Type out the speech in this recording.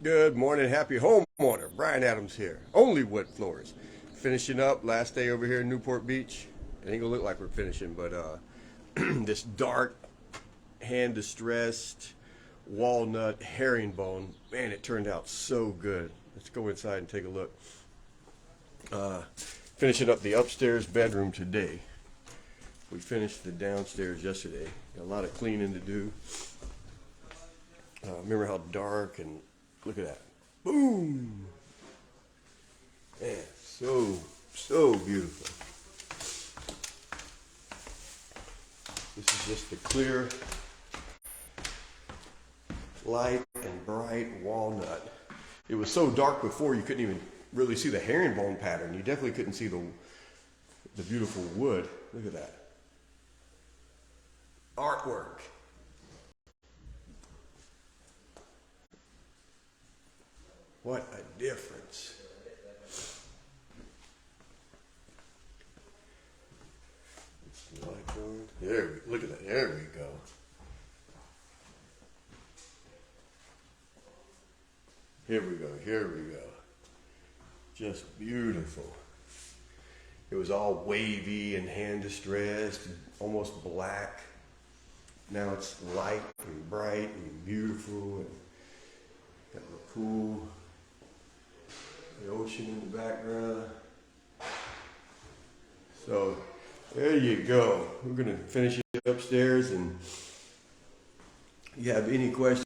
Good morning, happy homeowner. Brian Adams here. OnlyWoodFloors. Finishing up last day over here in Newport Beach. It ain't gonna look like we're finishing, but this dark, hand distressed walnut herringbone. Man, it turned out so good. Let's go inside and take a look. Finishing up the upstairs bedroom today. We finished the downstairs yesterday. Got a lot of cleaning to do. Remember how dark and look at that. Boom! Man, so beautiful. This is just the clear, light and bright walnut. It was so dark before you couldn't even really see the herringbone pattern. You definitely couldn't see the beautiful wood. Look at that. Artwork. What a difference. There, look at that. There we go. Here we go. Just beautiful. It was all wavy and hand distressed, almost black. Now it's light and bright and beautiful. And got the pool, the ocean in the background. So there you go. We're going to finish it upstairs, and if you have any questions,